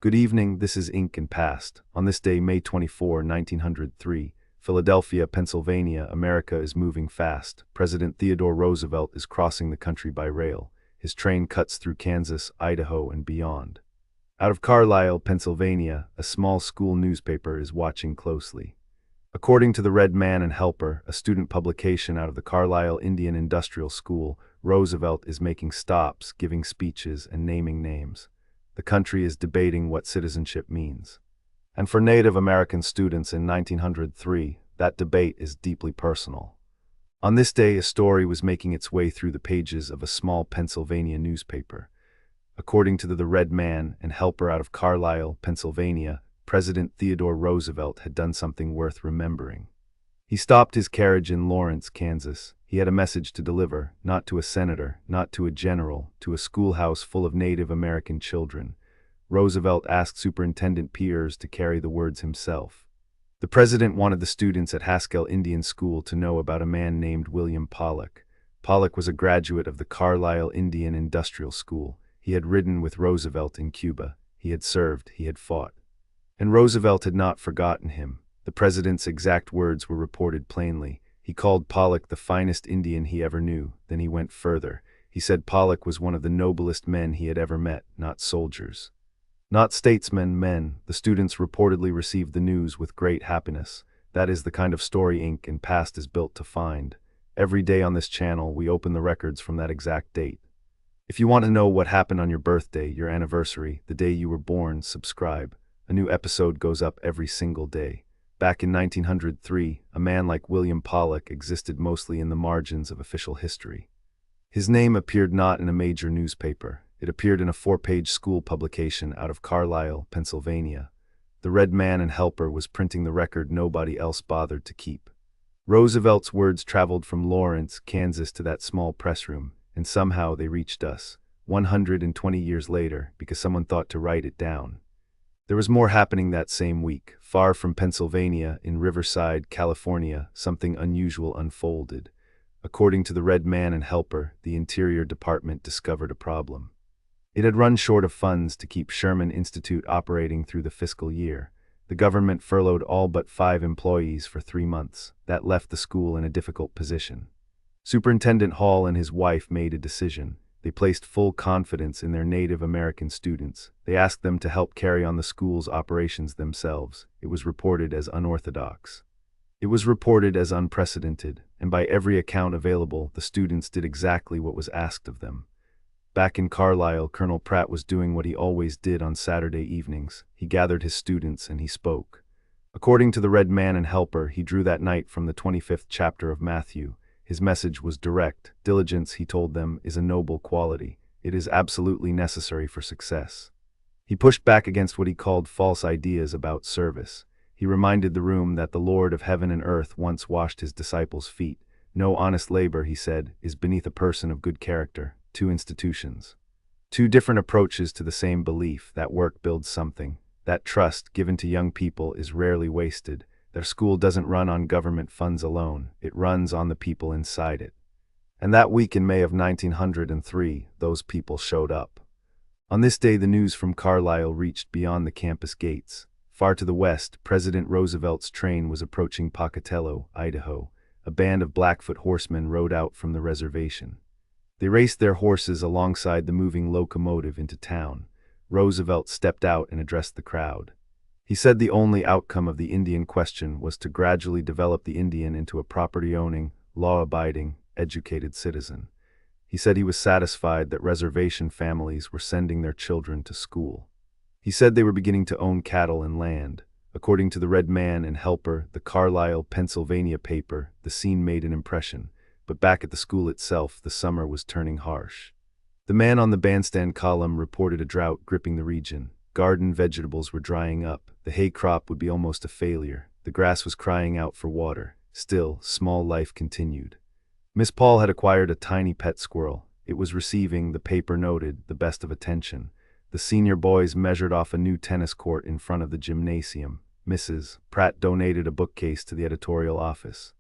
Good evening, this is Ink and Past. On this day, May 24, 1903, Philadelphia, Pennsylvania, America is moving fast. President Theodore Roosevelt is crossing the country by rail. His train cuts through Kansas, Idaho, and beyond. Out of Carlisle, Pennsylvania, a small school newspaper is watching closely. According to the Red Man and Helper, a student publication out of the Carlisle Indian Industrial School, Roosevelt is making stops, giving speeches, and naming names. The country is debating what citizenship means. And for Native American students in 1903, that debate is deeply personal. On this day, a story was making its way through the pages of a small Pennsylvania newspaper. According to the Red Man and Helper out of Carlisle, Pennsylvania, President Theodore Roosevelt had done something worth remembering. He stopped his carriage in Lawrence, Kansas. He had a message to deliver, not to a senator, not to a general, to a schoolhouse full of Native American children. Roosevelt asked Superintendent Peers to carry the words himself. The president wanted the students at Haskell Indian School to know about a man named William Pollock. Pollock was a graduate of the Carlisle Indian Industrial School. He had ridden with Roosevelt in Cuba. He had served, he had fought. And Roosevelt had not forgotten him. The president's exact words were reported plainly. He called Pollock the finest Indian he ever knew. Then he went further. He said Pollock was one of the noblest men he had ever met, not soldiers. Not statesmen, men. The students reportedly received the news with great happiness. That is the kind of story Ink and Past is built to find. Every day on this channel, we open the records from that exact date. If you want to know what happened on your birthday, your anniversary, the day you were born, subscribe. A new episode goes up every single day. Back in 1903, a man like William Pollock existed mostly in the margins of official history. His name appeared not in a major newspaper. It appeared in a 4-page school publication out of Carlisle, Pennsylvania. The Red Man and Helper was printing the record nobody else bothered to keep. Roosevelt's words traveled from Lawrence, Kansas to that small press room, and somehow they reached us, 120 years later, because someone thought to write it down. There was more happening that same week. Far from Pennsylvania, in Riverside, California, something unusual unfolded. According to the Red Man and Helper, the Interior Department discovered a problem. It had run short of funds to keep Sherman Institute operating through the fiscal year. The government furloughed all but 5 employees for 3 months. That left the school in a difficult position. Superintendent Hall and his wife made a decision. They placed full confidence in their Native American students. They asked them to help carry on the school's operations themselves. It was reported as unorthodox. It was reported as unprecedented, and by every account available, the students did exactly what was asked of them. Back in Carlisle, Colonel Pratt was doing what he always did on Saturday evenings. He gathered his students and he spoke. According to the Red Man and Helper, he drew that night from the 25th chapter of Matthew. His message was direct. Diligence, he told them, is a noble quality. It is absolutely necessary for success. He pushed back against what he called false ideas about service. He reminded the room that the Lord of heaven and earth once washed his disciples' feet. No honest labor, he said, is beneath a person of good character. 2 institutions. 2 different approaches to the same belief. That work builds something. That trust given to young people is rarely wasted. Their school doesn't run on government funds alone, it runs on the people inside it. And that week in May of 1903, those people showed up. On this day, the news from Carlisle reached beyond the campus gates. Far to the west, President Roosevelt's train was approaching Pocatello, Idaho. A band of Blackfoot horsemen rode out from the reservation. They raced their horses alongside the moving locomotive into town. Roosevelt stepped out and addressed the crowd. He said the only outcome of the Indian question was to gradually develop the Indian into a property-owning, law-abiding, educated citizen. He said he was satisfied that reservation families were sending their children to school. He said they were beginning to own cattle and land. According to the Red Man and Helper, the Carlisle, Pennsylvania paper, the scene made an impression. But back at the school itself, the summer was turning harsh. The man on the bandstand column reported a drought gripping the region. Garden vegetables were drying up. The hay crop would be almost a failure. The grass was crying out for water. Still, small life continued. Miss Paul had acquired a tiny pet squirrel. It was receiving, the paper noted, the best of attention. The senior boys measured off a new tennis court in front of the gymnasium. Mrs. Pratt donated a bookcase to the editorial office.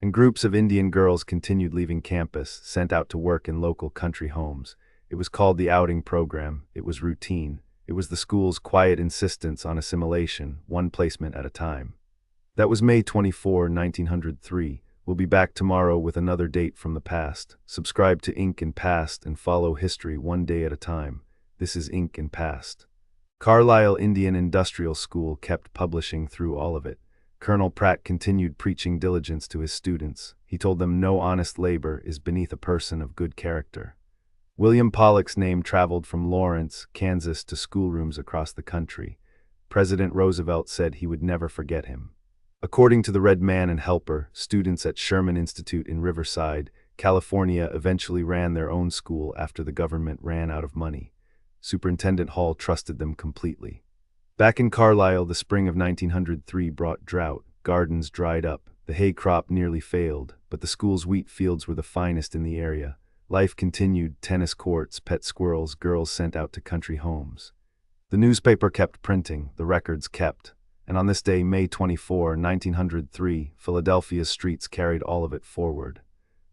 And groups of Indian girls continued leaving campus, sent out to work in local country homes. It was called the outing program. It was routine. It was the school's quiet insistence on assimilation, one placement at a time. That was May 24, 1903. We'll be back tomorrow with another date from the past. Subscribe to Ink and Past and follow history one day at a time. This is Ink and Past. Carlisle Indian Industrial School kept publishing through all of it. Colonel Pratt continued preaching diligence to his students. He told them no honest labor is beneath a person of good character. William Pollock's name traveled from Lawrence, Kansas to schoolrooms across the country. President Roosevelt said he would never forget him. According to the Red Man and Helper, students at Sherman Institute in Riverside, California eventually ran their own school after the government ran out of money. Superintendent Hall trusted them completely. Back in Carlisle, the spring of 1903 brought drought. Gardens dried up. The hay crop nearly failed, but the school's wheat fields were the finest in the area. Life continued, tennis courts, pet squirrels, girls sent out to country homes. The newspaper kept printing, the records kept. And on this day, May 24, 1903, Philadelphia's streets carried all of it forward.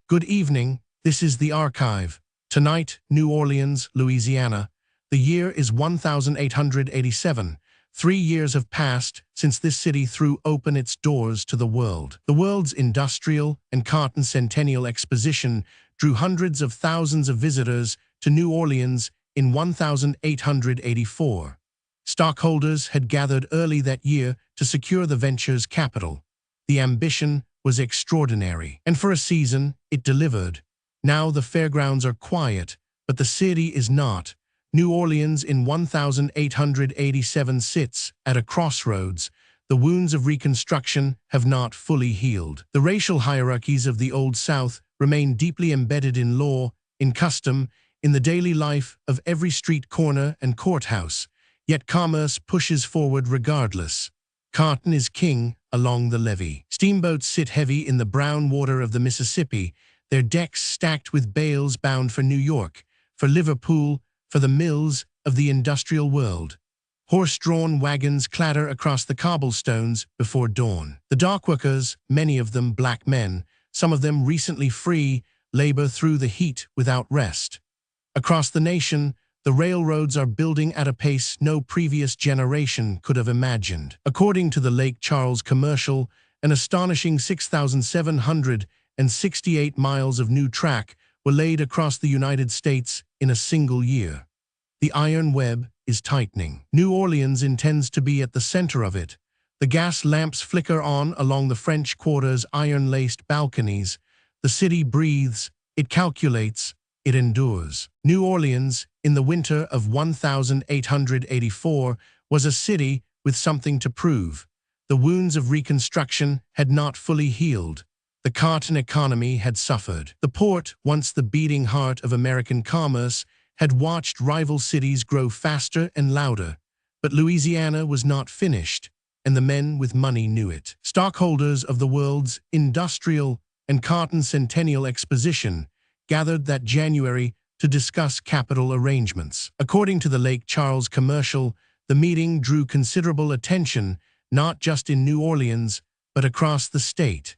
Good evening, this is The Archive. Tonight, New Orleans, Louisiana. The year is 1887. 3 years have passed since this city threw open its doors to the world. The world's industrial and cotton centennial exposition drew hundreds of thousands of visitors to New Orleans in 1884. Stockholders had gathered early that year to secure the venture's capital. The ambition was extraordinary, and for a season, it delivered. Now the fairgrounds are quiet, but the city is not. New Orleans in 1887 sits at a crossroads. The wounds of Reconstruction have not fully healed. The racial hierarchies of the Old South remain deeply embedded in law, in custom, in the daily life of every street corner and courthouse. Yet commerce pushes forward regardless. Cotton is king along the levee. Steamboats sit heavy in the brown water of the Mississippi, their decks stacked with bales bound for New York, for Liverpool, for the mills of the industrial world. Horse-drawn wagons clatter across the cobblestones before dawn. The dockworkers, many of them black men, some of them recently free, labor through the heat without rest. Across the nation, the railroads are building at a pace no previous generation could have imagined. According to the Lake Charles Commercial, an astonishing 6,768 miles of new track were laid across the United States in a single year. The iron web is tightening. New Orleans intends to be at the center of it. The gas lamps flicker on along the French Quarter's iron-laced balconies. The city breathes, it calculates, it endures. New Orleans, in the winter of 1884, was a city with something to prove. The wounds of Reconstruction had not fully healed. The cotton economy had suffered. The port, once the beating heart of American commerce, had watched rival cities grow faster and louder. But Louisiana was not finished, and the men with money knew it. Stockholders of the world's industrial and cotton centennial exposition gathered that January to discuss capital arrangements. According to the Lake Charles Commercial, the meeting drew considerable attention, not just in New Orleans, but across the state.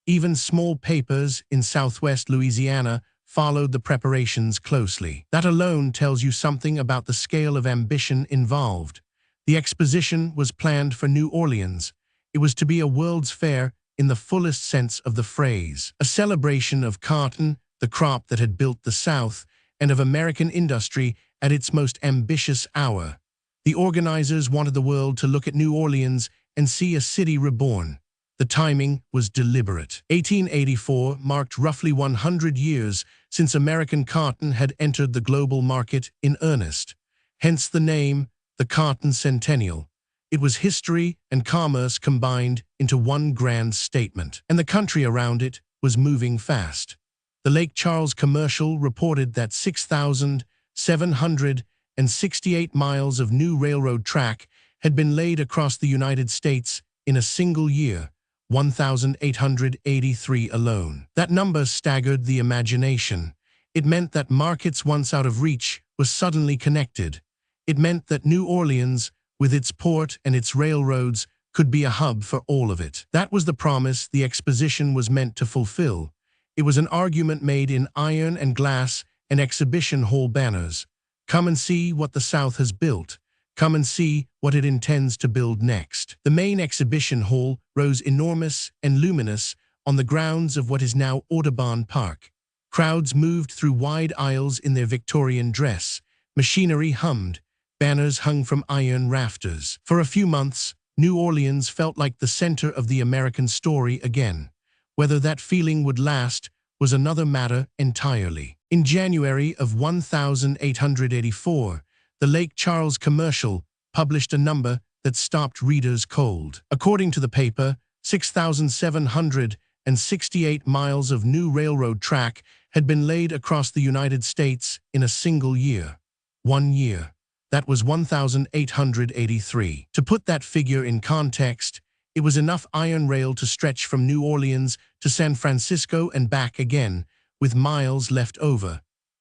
Even small papers in southwest Louisiana followed the preparations closely. That alone tells you something about the scale of ambition involved. The exposition was planned for New Orleans. It was to be a World's Fair in the fullest sense of the phrase, a celebration of cotton, the crop that had built the South, and of American industry at its most ambitious hour. The organizers wanted the world to look at New Orleans and see a city reborn. The timing was deliberate. 1884 marked roughly 100 years since American cotton had entered the global market in earnest. Hence the name, the Cotton Centennial. It was history and commerce combined into one grand statement, and the country around it was moving fast. The Lake Charles Commercial reported that 6,768 miles of new railroad track had been laid across the United States in a single year, 1,883 alone. That number staggered the imagination. It meant that markets once out of reach were suddenly connected. It meant that New Orleans, with its port and its railroads, could be a hub for all of it. That was the promise the exposition was meant to fulfill. It was an argument made in iron and glass and exhibition hall banners. Come and see what the South has built. Come and see what it intends to build next. The main exhibition hall rose enormous and luminous on the grounds of what is now Audubon Park. Crowds moved through wide aisles in their Victorian dress. Machinery hummed. Banners hung from iron rafters. For a few months, New Orleans felt like the center of the American story again. Whether that feeling would last was another matter entirely. In January of 1884, the Lake Charles Commercial published a number that stopped readers cold. According to the paper, 6,768 miles of new railroad track had been laid across the United States in a single year. 1 year. That was 1,883. To put that figure in context, it was enough iron rail to stretch from New Orleans to San Francisco and back again, with miles left over.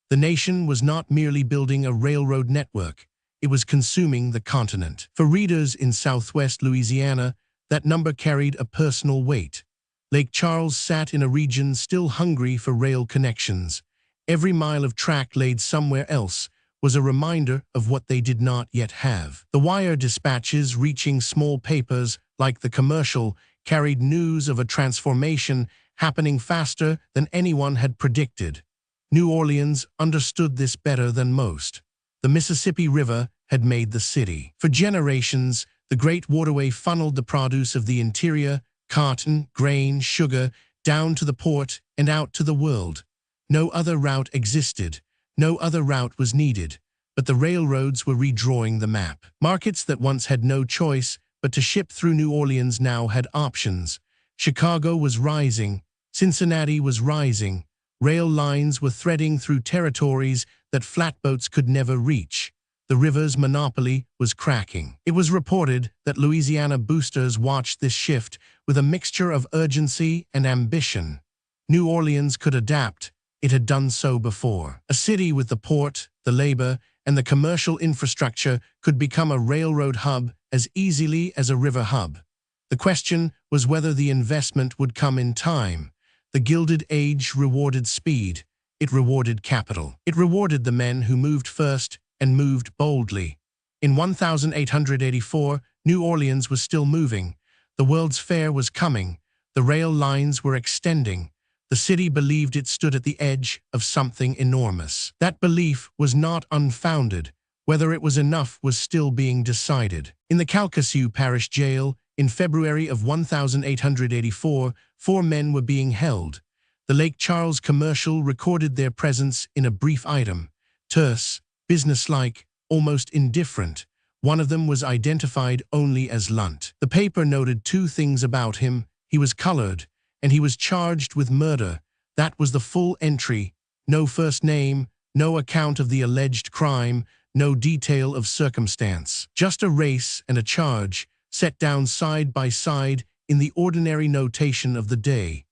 The nation was not merely building a railroad network, it was consuming the continent. For readers in southwest Louisiana, that number carried a personal weight. Lake Charles sat in a region still hungry for rail connections. Every mile of track laid somewhere else was a reminder of what they did not yet have. The wire dispatches reaching small papers like the Commercial carried news of a transformation happening faster than anyone had predicted. New Orleans understood this better than most. The Mississippi River had made the city. For generations, the great waterway funneled the produce of the interior, cotton, grain, sugar, down to the port and out to the world. No other route existed. No other route was needed, but the railroads were redrawing the map. Markets that once had no choice but to ship through New Orleans now had options. Chicago was rising. Cincinnati was rising. Rail lines were threading through territories that flatboats could never reach. The river's monopoly was cracking. It was reported that Louisiana boosters watched this shift with a mixture of urgency and ambition. New Orleans could adapt. It had done so before. A city with the port, the labor, and the commercial infrastructure could become a railroad hub as easily as a river hub. The question was whether the investment would come in time. The Gilded Age rewarded speed. It rewarded capital. It rewarded the men who moved first and moved boldly. In 1884, New Orleans was still moving. The World's Fair was coming. The rail lines were extending. The city believed it stood at the edge of something enormous. That belief was not unfounded. Whether it was enough was still being decided. In the Calcasieu Parish Jail, in February of 1884, 4 men were being held. The Lake Charles Commercial recorded their presence in a brief item. Terse, businesslike, almost indifferent. One of them was identified only as Lunt. The paper noted 2 things about him. He was colored, and he was charged with murder. That was the full entry. No first name, no account of the alleged crime, no detail of circumstance. Just a race and a charge, set down side by side in the ordinary notation of the day.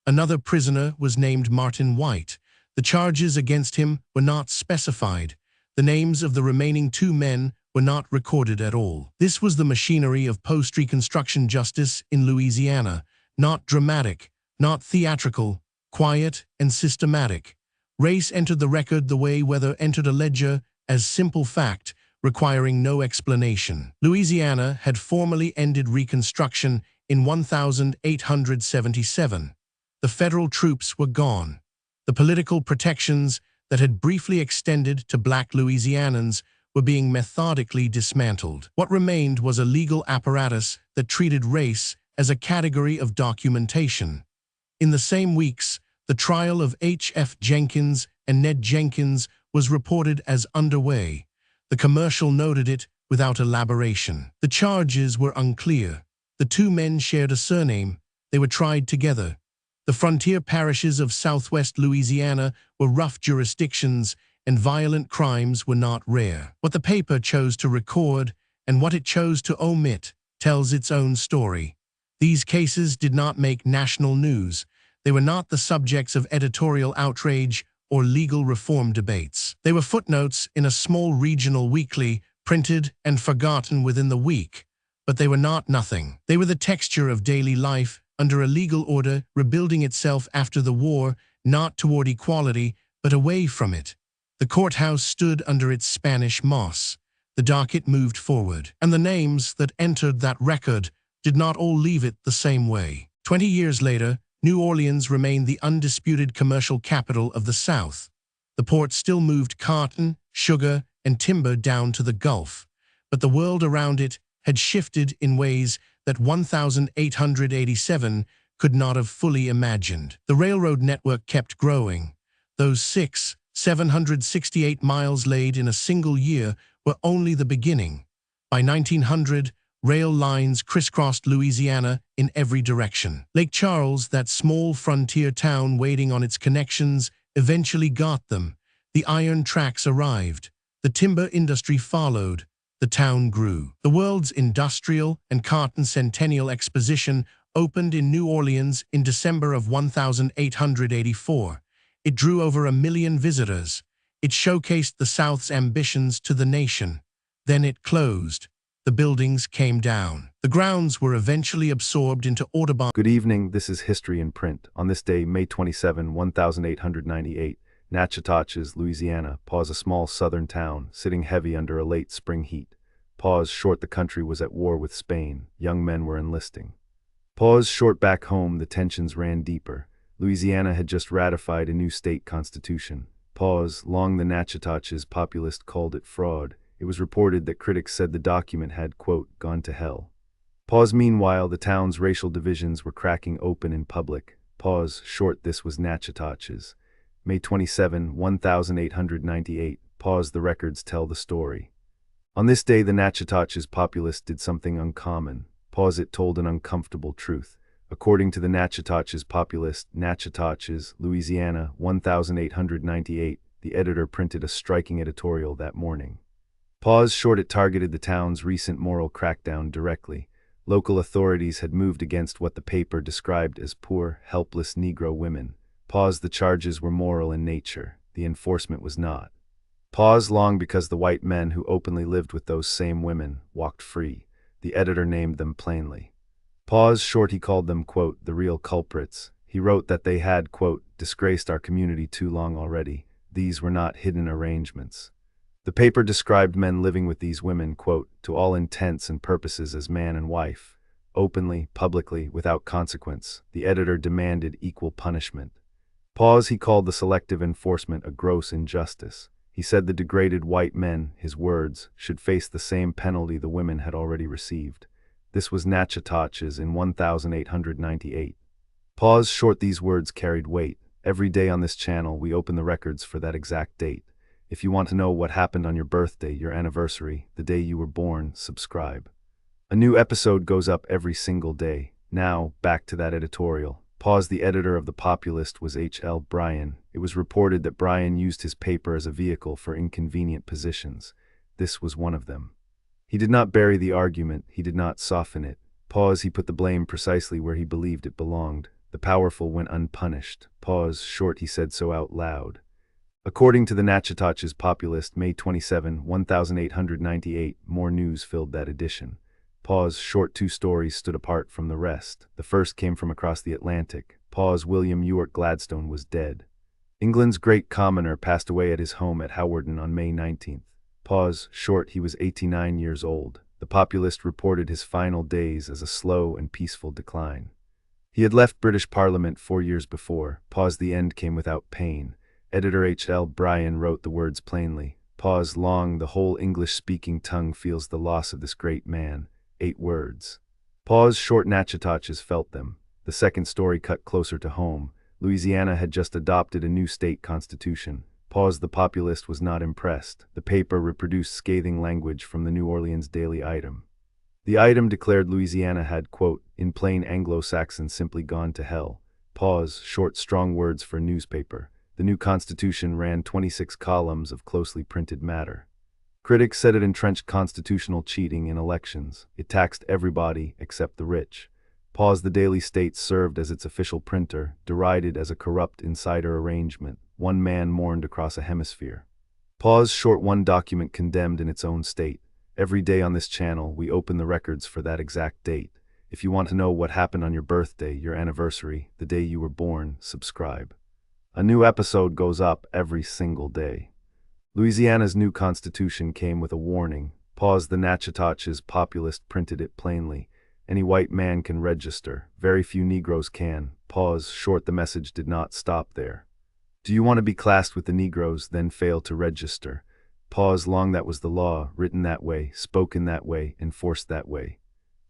Another prisoner was named Martin White. The charges against him were not specified. The names of the remaining 2 men were not recorded at all. This was the machinery of post-Reconstruction justice in Louisiana. Not dramatic, not theatrical, quiet and systematic. Race entered the record the way weather entered a ledger, as simple fact, requiring no explanation. Louisiana had formally ended Reconstruction in 1877. The federal troops were gone. The political protections that had briefly extended to black Louisianans were being methodically dismantled. What remained was a legal apparatus that treated race as a category of documentation. In the same weeks, the trial of H.F. Jenkins and Ned Jenkins was reported as underway. The Commercial noted it without elaboration. The charges were unclear. The 2 men shared a surname. They were tried together. The frontier parishes of southwest Louisiana were rough jurisdictions, and violent crimes were not rare. What the paper chose to record and what it chose to omit tells its own story. These cases did not make national news. They were not the subjects of editorial outrage or legal reform debates. They were footnotes in a small regional weekly, printed and forgotten within the week. But they were not nothing. They were the texture of daily life under a legal order rebuilding itself after the war, not toward equality, but away from it. The courthouse stood under its Spanish moss. The docket moved forward, and the names that entered that record did not all leave it the same way. 20 years later, New Orleans remained the undisputed commercial capital of the South. The port still moved cotton, sugar, and timber down to the Gulf, but the world around it had shifted in ways that 1887 could not have fully imagined. The railroad network kept growing. Those 768 miles laid in a single year were only the beginning. By 1900, rail lines crisscrossed Louisiana in every direction. Lake Charles, that small frontier town waiting on its connections, eventually got them. The iron tracks arrived. The timber industry followed. The town grew. The world's industrial and cotton centennial exposition opened in New Orleans in December of 1884. It drew over 1 million visitors. It showcased the South's ambitions to the nation. Then it closed. The buildings came down. The grounds were eventually absorbed into Audubon. Good evening, this is History in Print. On this day, May 27, 1898, Natchitoches, Louisiana, a small southern town, sitting heavy under a late spring heat. The country was at war with Spain. Young men were enlisting. Back home, the tensions ran deeper. Louisiana had just ratified a new state constitution. Long the Natchitoches populace called it fraud. It was reported that critics said the document had, quote, gone to hell. Meanwhile, the town's racial divisions were cracking open in public. This was Natchitoches. May 27, 1898. The records tell the story. On this day, the Natchitoches populace did something uncommon. It told an uncomfortable truth. According to the Natchitoches populace, Natchitoches, Louisiana, 1898, the editor printed a striking editorial that morning. It targeted the town's recent moral crackdown directly. Local authorities had moved against what the paper described as poor, helpless Negro women. The charges were moral in nature. The enforcement was not. Long because the white men who openly lived with those same women walked free. The editor named them plainly. He called them, quote, the real culprits. He wrote that they had, quote, disgraced our community too long already. These were not hidden arrangements. The paper described men living with these women, quote, to all intents and purposes as man and wife. Openly, publicly, without consequence, the editor demanded equal punishment. He called the selective enforcement a gross injustice. He said the degraded white men, his words, should face the same penalty the women had already received. This was Natchitoches in 1898. These words carried weight. Every day on this channel, we open the records for that exact date. If you want to know what happened on your birthday, your anniversary, the day you were born, subscribe. A new episode goes up every single day. Now, back to that editorial. The editor of the Populist was H.L. Bryan. It was reported that Bryan used his paper as a vehicle for inconvenient positions. This was one of them. He did not bury the argument, he did not soften it. He put the blame precisely where he believed it belonged. The powerful went unpunished. He said so out loud. According to the Natchitoches Populist, May 27, 1898, more news filled that edition. Two stories stood apart from the rest. The first came from across the Atlantic. William Ewart Gladstone was dead. England's great commoner passed away at his home at Hawarden on May 19th. He was 89 years old. The Populist reported his final days as a slow and peaceful decline. He had left British Parliament 4 years before. The end came without pain. Editor H.L. Bryan wrote the words plainly. Long the whole English-speaking tongue feels the loss of this great man. 8 words. Natchitoches felt them. The second story cut closer to home. Louisiana had just adopted a new state constitution. The Populist was not impressed. The paper reproduced scathing language from the New Orleans Daily Item. The item declared Louisiana had, quote, in plain Anglo-Saxon simply gone to hell. Strong words for a newspaper. The new constitution ran 26 columns of closely printed matter. Critics said it entrenched constitutional cheating in elections. It taxed everybody except the rich. The Daily State served as its official printer, derided as a corrupt insider arrangement. One man mourned across a hemisphere. One document condemned in its own state. Every day on this channel, we open the records for that exact date. If you want to know what happened on your birthday, your anniversary, the day you were born, subscribe. A new episode goes up every single day. Louisiana's new constitution came with a warning. Pause. The Natchitoches populist printed it plainly. Any white man can register. Very few Negroes can. Pause. Short. The message did not stop there. Do you want to be classed with the Negroes, then fail to register? Pause. Long. That was the law, written that way, spoken that way, enforced that way.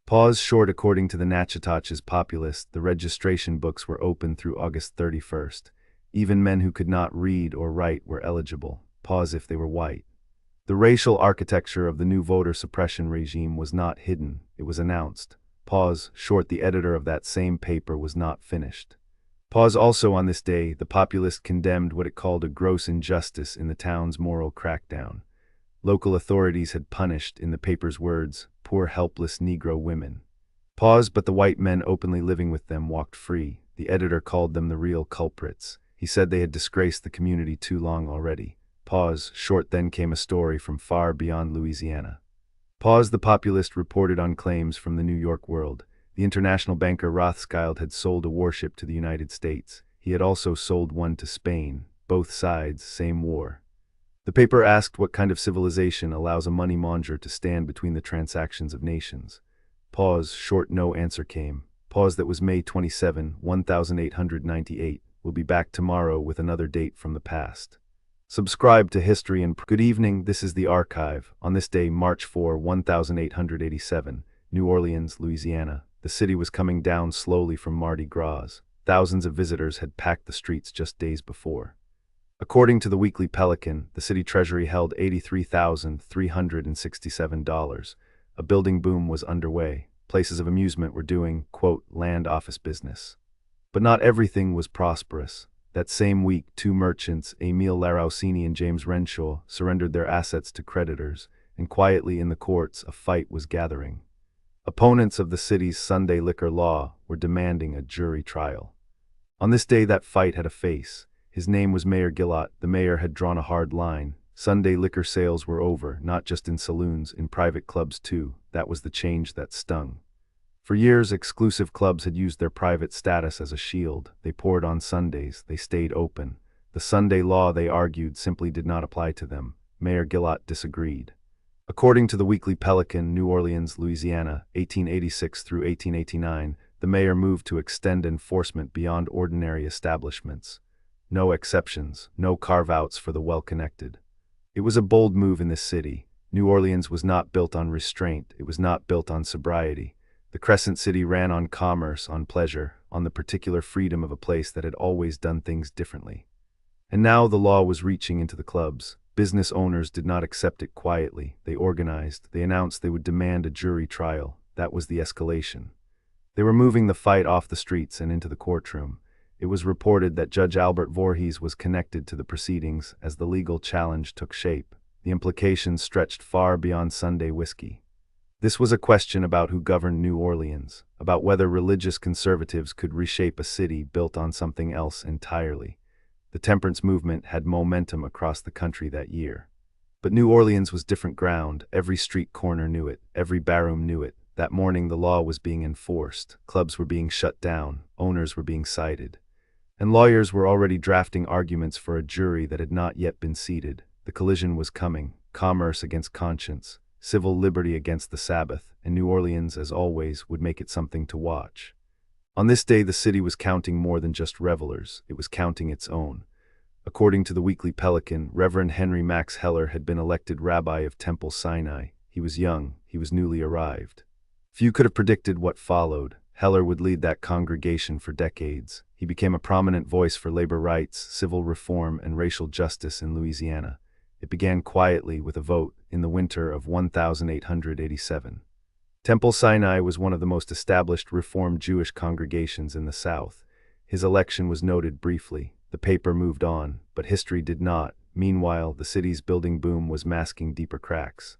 Pause. Short. According to the Natchitoches populist, the registration books were open through August 31st. Even men who could not read or write were eligible. Pause. If they were white. The racial architecture of the new voter suppression regime was not hidden, it was announced. Pause. Short. The editor of that same paper was not finished. Pause. Also on this day, the populist condemned what it called a gross injustice in the town's moral crackdown. Local authorities had punished, in the paper's words, poor helpless Negro women. Pause. But the white men openly living with them walked free. The editor called them the real culprits. He said they had disgraced the community too long already. Pause. Short. Then came a story from far beyond Louisiana. Pause. The populist reported on claims from the New York World. The international banker Rothschild had sold a warship to the United States. He had also sold one to Spain. Both sides, same war. The paper asked what kind of civilization allows a money monger to stand between the transactions of nations. Pause. Short. No answer came. Pause. That was May 27, 1898. We'll be back tomorrow with another date from the past. Subscribe to History and Good evening, this is the archive. On this day, March 4, 1887, New Orleans, Louisiana. The city was coming down slowly from Mardi Gras. Thousands of visitors had packed the streets just days before. According to the Weekly Pelican, the city treasury held $83,367. A building boom was underway. Places of amusement were doing, quote, land office business. But not everything was prosperous. That same week, two merchants, Emile Laroussini and James Renshaw, surrendered their assets to creditors, and quietly in the courts a fight was gathering. Opponents of the city's Sunday liquor law were demanding a jury trial. On this day that fight had a face. His name was Mayor Gillott. The mayor had drawn a hard line. Sunday liquor sales were over, not just in saloons, in private clubs too. That was the change that stung. For years, exclusive clubs had used their private status as a shield. They poured on Sundays. They stayed open. The Sunday law, they argued, simply did not apply to them. Mayor Gillott disagreed. According to the Weekly Pelican, New Orleans, Louisiana, 1886 through 1889, the mayor moved to extend enforcement beyond ordinary establishments. No exceptions, no carve-outs for the well-connected. It was a bold move in this city. New Orleans was not built on restraint. It was not built on sobriety. The Crescent City ran on commerce, on pleasure, on the particular freedom of a place that had always done things differently. And now the law was reaching into the clubs. Business owners did not accept it quietly. They organized. They announced they would demand a jury trial. That was the escalation. They were moving the fight off the streets and into the courtroom. It was reported that Judge Albert Voorhees was connected to the proceedings as the legal challenge took shape. The implications stretched far beyond Sunday whiskey. This was a question about who governed New Orleans, about whether religious conservatives could reshape a city built on something else entirely. The temperance movement had momentum across the country that year. But New Orleans was different ground. Every street corner knew it. Every barroom knew it. That morning the law was being enforced. Clubs were being shut down. Owners were being cited. And lawyers were already drafting arguments for a jury that had not yet been seated. The collision was coming. Commerce against conscience. Civil liberty against the Sabbath. And New Orleans, as always, would make it something to watch. On this day, the city was counting more than just revelers. It was counting its own. According to the Weekly Pelican, Reverend Henry Max Heller had been elected rabbi of Temple Sinai. He was young. He was newly arrived. Few could have predicted what followed. Heller would lead that congregation for decades. He became a prominent voice for labor rights, civil reform, and racial justice in Louisiana. It began quietly with a vote in the winter of 1887. Temple Sinai was one of the most established Reformed Jewish congregations in the South. His election was noted briefly. The paper moved on, but history did not. Meanwhile, the city's building boom was masking deeper cracks.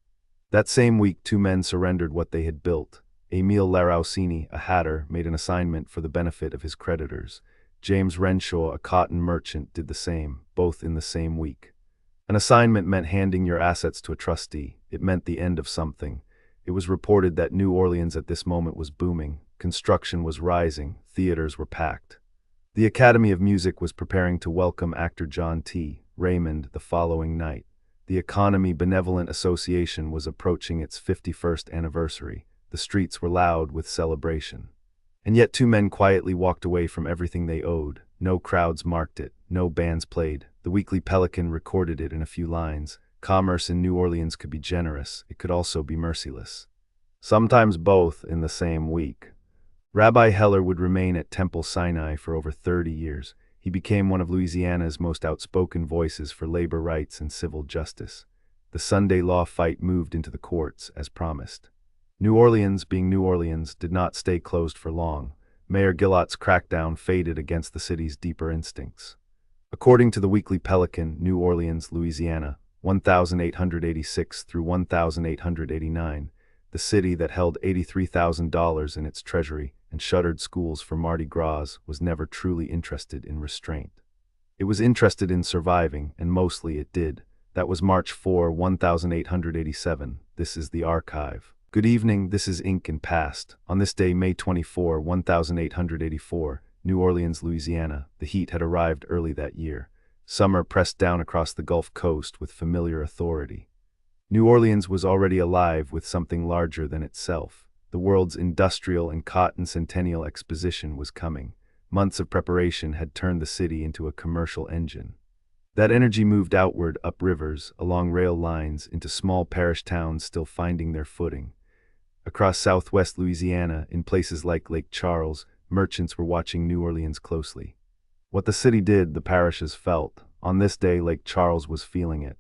That same week, two men surrendered what they had built. Emile Laroussini, a hatter, made an assignment for the benefit of his creditors. James Renshaw, a cotton merchant, did the same, both in the same week. An assignment meant handing your assets to a trustee. It meant the end of something. It was reported that New Orleans at this moment was booming. Construction was rising. Theaters were packed. The Academy of Music was preparing to welcome actor John T. Raymond the following night. The Economy Benevolent Association was approaching its 51st anniversary. The streets were loud with celebration. And yet two men quietly walked away from everything they owed. No crowds marked it, no bands played. The Weekly Pelican recorded it in a few lines. Commerce in New Orleans could be generous, it could also be merciless. Sometimes both in the same week. Rabbi Heller would remain at Temple Sinai for over 30 years. He became one of Louisiana's most outspoken voices for labor rights and civil justice. The Sunday law fight moved into the courts, as promised. New Orleans, being New Orleans, did not stay closed for long. Mayor Gillott's crackdown faded against the city's deeper instincts. According to the Weekly Pelican, New Orleans, Louisiana, 1886 through 1889, the city that held $83,000 in its treasury and shuttered schools for Mardi Gras, was never truly interested in restraint. It was interested in surviving, and mostly it did. That was March 4, 1887. This is the archive. Good evening, this is Ink and Past. On this day, May 24, 1884, New Orleans, Louisiana, the heat had arrived early that year. Summer pressed down across the Gulf Coast with familiar authority. New Orleans was already alive with something larger than itself. The world's industrial and cotton centennial exposition was coming. Months of preparation had turned the city into a commercial engine. That energy moved outward, up rivers, along rail lines, into small parish towns still finding their footing. Across southwest Louisiana, in places like Lake Charles, merchants were watching New Orleans closely. What the city did, the parishes felt. On this day, Lake Charles was feeling it.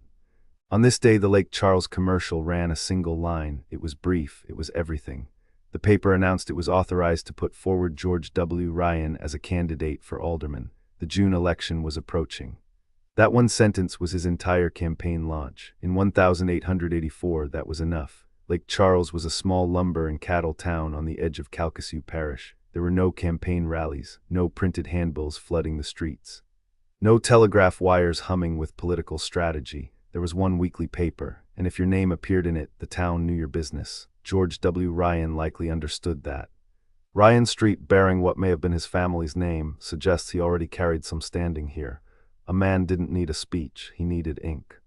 On this day, the Lake Charles commercial ran a single line. It was brief, it was everything. The paper announced it was authorized to put forward George W. Ryan as a candidate for alderman. The June election was approaching. That one sentence was his entire campaign launch. In 1884, that was enough. Lake Charles was a small lumber and cattle town on the edge of Calcasieu Parish. There were no campaign rallies, no printed handbills flooding the streets, no telegraph wires humming with political strategy. There was one weekly paper, and if your name appeared in it, the town knew your business. George W. Ryan likely understood that. Ryan Street, bearing what may have been his family's name, suggests he already carried some standing here. A man didn't need a speech, he needed ink.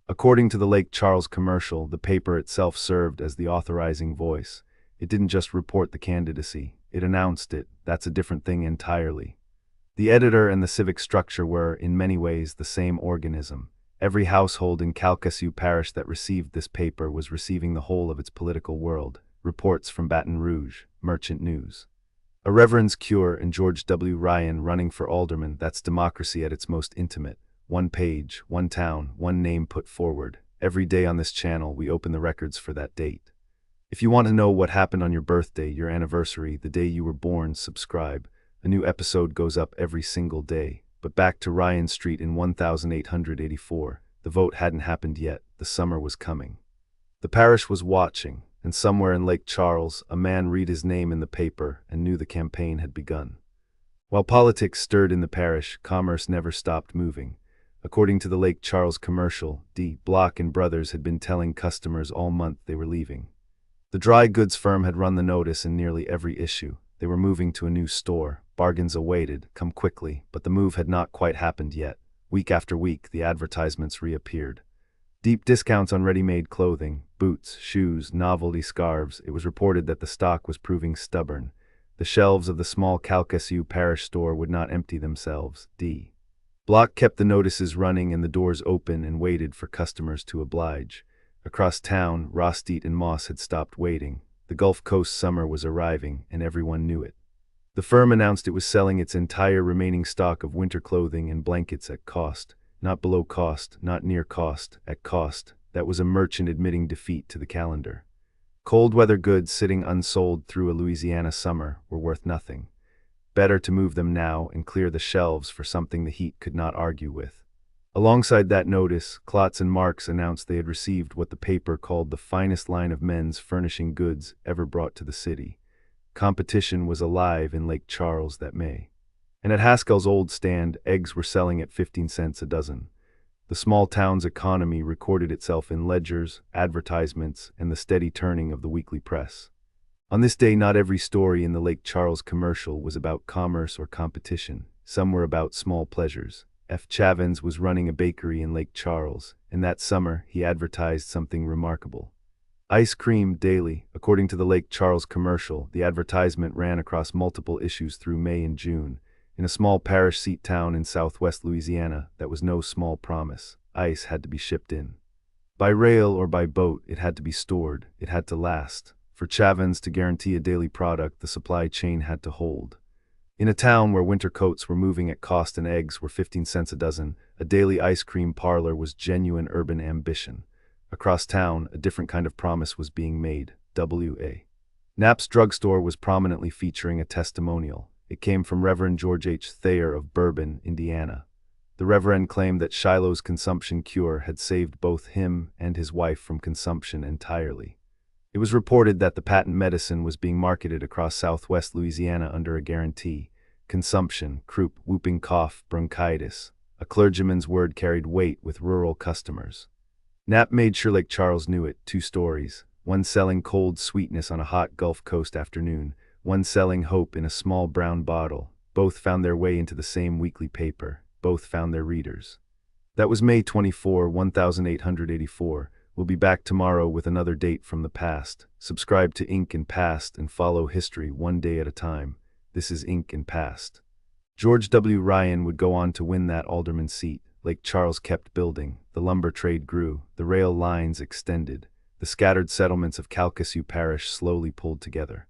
According to the Lake Charles commercial, the paper itself served as the authorizing voice. It didn't just report the candidacy, it announced it. That's a different thing entirely. The editor and the civic structure were, in many ways, the same organism. Every household in Calcasieu Parish that received this paper was receiving the whole of its political world. Reports from Baton Rouge, Merchant News. A Reverend's cure and George W. Ryan running for alderman, that's democracy at its most intimate. One page, one town, one name put forward. Every day on this channel, we open the records for that date. If you want to know what happened on your birthday, your anniversary, the day you were born, subscribe. A new episode goes up every single day. But back to Ryan Street in 1884. The vote hadn't happened yet. The summer was coming. The parish was watching, and somewhere in Lake Charles, a man read his name in the paper and knew the campaign had begun. While politics stirred in the parish, commerce never stopped moving. According to the Lake Charles commercial, D. Block and Brothers had been telling customers all month they were leaving. The dry goods firm had run the notice in nearly every issue. They were moving to a new store. Bargains awaited, come quickly, but the move had not quite happened yet. Week after week, the advertisements reappeared. Deep discounts on ready-made clothing, boots, shoes, novelty scarves. It was reported that the stock was proving stubborn. The shelves of the small Calcasieu Parish store would not empty themselves. D. Block kept the notices running and the doors open and waited for customers to oblige. Across town, Rosteet and Moss had stopped waiting. The Gulf Coast summer was arriving, and everyone knew it. The firm announced it was selling its entire remaining stock of winter clothing and blankets at cost. Not below cost, not near cost, at cost. That was a merchant admitting defeat to the calendar. Cold weather goods sitting unsold through a Louisiana summer were worth nothing. Better to move them now and clear the shelves for something the heat could not argue with. Alongside that notice, Klotz and Marks announced they had received what the paper called the finest line of men's furnishing goods ever brought to the city. Competition was alive in Lake Charles that May. And at Haskell's old stand, eggs were selling at 15 cents a dozen. The small town's economy recorded itself in ledgers, advertisements, and the steady turning of the weekly press. On this day, not every story in the Lake Charles commercial was about commerce or competition. Some were about small pleasures. F. Chavins was running a bakery in Lake Charles, and that summer he advertised something remarkable. Ice cream daily. According to the Lake Charles commercial, the advertisement ran across multiple issues through May and June. In a small parish seat town in southwest Louisiana, that was no small promise. Ice had to be shipped in. By rail or by boat, it had to be stored, it had to last. For Chavins to guarantee a daily product, the supply chain had to hold. In a town where winter coats were moving at cost and eggs were 15 cents a dozen, a daily ice cream parlor was genuine urban ambition. Across town, a different kind of promise was being made. W.A. Knapp's drugstore was prominently featuring a testimonial. It came from Reverend George H. Thayer of Bourbon, Indiana. The Reverend claimed that Shiloh's consumption cure had saved both him and his wife from consumption entirely. It was reported that the patent medicine was being marketed across southwest Louisiana under a guarantee. Consumption, croup, whooping cough, bronchitis. A clergyman's word carried weight with rural customers. Knapp made sure Lake Charles knew it. 2 stories. One selling cold sweetness on a hot Gulf Coast afternoon. One selling hope in a small brown bottle. Both found their way into the same weekly paper. Both found their readers. That was May 24, 1884. We'll be back tomorrow with another date from the past. Subscribe to Ink and Past and follow history one day at a time. This is Ink and Past. George W. Ryan would go on to win that alderman seat. Lake Charles kept building. The lumber trade grew. The rail lines extended. The scattered settlements of Calcasieu Parish slowly pulled together.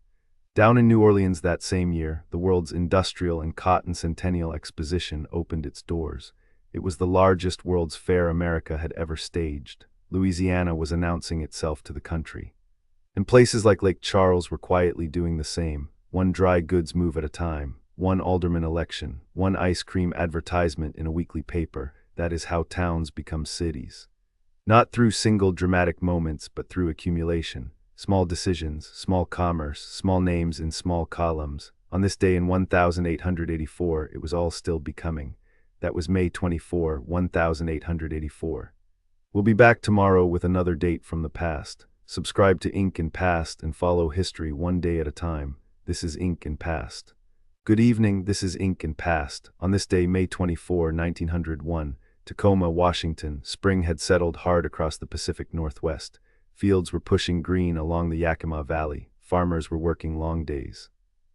Down in New Orleans that same year, the world's Industrial and Cotton Centennial Exposition opened its doors. It was the largest World's Fair America had ever staged. Louisiana was announcing itself to the country. And places like Lake Charles were quietly doing the same, one dry goods move at a time, one alderman election, one ice cream advertisement in a weekly paper. That is how towns become cities. Not through single dramatic moments, but through accumulation. Small decisions, small commerce, small names in small columns. On this day in 1884, it was all still becoming. That was May 24, 1884. We'll be back tomorrow with another date from the past. Subscribe to Ink and Past and follow history one day at a time. This is Ink and Past. Good evening, this is Ink and Past. On this day, May 24, 1901, Tacoma, Washington, spring had settled hard across the Pacific Northwest. Fields were pushing green along the Yakima Valley. Farmers were working long days.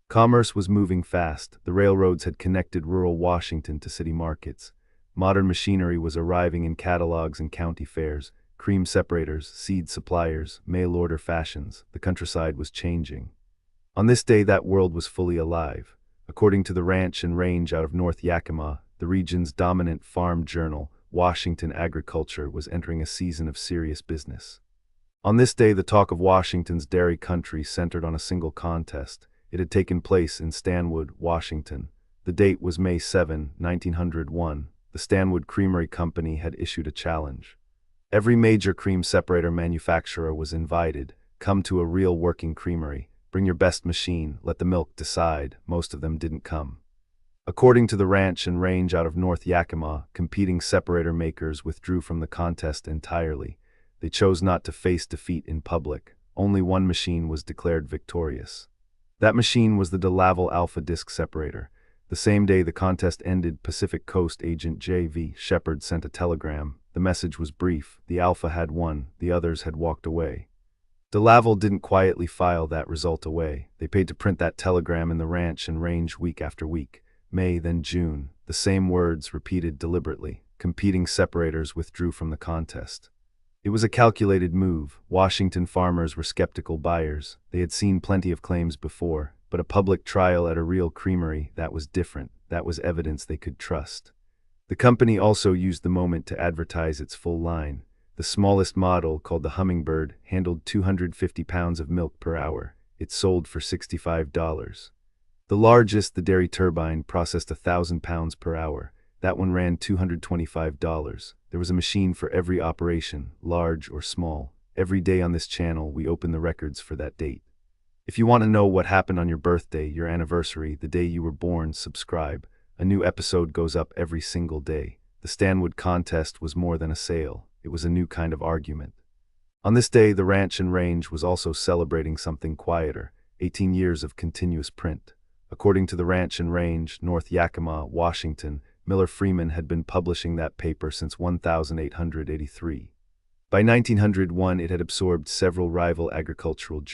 Commerce was moving fast. The railroads had connected rural Washington to city markets. Modern machinery was arriving in catalogs and county fairs, cream separators, seed suppliers, mail-order fashions. The countryside was changing. On this day, that world was fully alive. According to the Ranch and Range out of North Yakima, the region's dominant farm journal, Washington Agriculture, was entering a season of serious business. On this day, the talk of Washington's dairy country centered on a single contest. It had taken place in Stanwood, Washington. The date was May 7, 1901. The Stanwood Creamery Company had issued a challenge. Every major cream separator manufacturer was invited. Come to a real working creamery. Bring your best machine. Let the milk decide. Most of them didn't come. According to the Ranch and Range out of North Yakima, competing separator makers withdrew from the contest entirely. They chose not to face defeat in public. Only one machine was declared victorious. That machine was the DeLaval Alpha Disc Separator. The same day the contest ended, Pacific Coast agent J.V. Shepard sent a telegram. The message was brief. The Alpha had won. The others had walked away. DeLaval didn't quietly file that result away. They paid to print that telegram in the Ranch and Range week after week. May, then June. The same words repeated deliberately. Competing separators withdrew from the contest. It was a calculated move. Washington farmers were skeptical buyers. They had seen plenty of claims before, but a public trial at a real creamery, that was different. That was evidence they could trust. The company also used the moment to advertise its full line. The smallest model, called the Hummingbird, handled 250 pounds of milk per hour. It sold for $65. The largest, the Dairy Turbine, processed 1,000 pounds per hour. That one ran $225. There was a machine for every operation, large or small. Every day on this channel, we open the records for that date. If you want to know what happened on your birthday, your anniversary, the day you were born, subscribe. A new episode goes up every single day. The Stanwood contest was more than a sale. It was a new kind of argument. On this day, the Ranch and Range was also celebrating something quieter, 18 years of continuous print. According to the Ranch and Range, North Yakima, Washington, Miller Freeman had been publishing that paper since 1883. By 1901, it had absorbed several rival agricultural journals.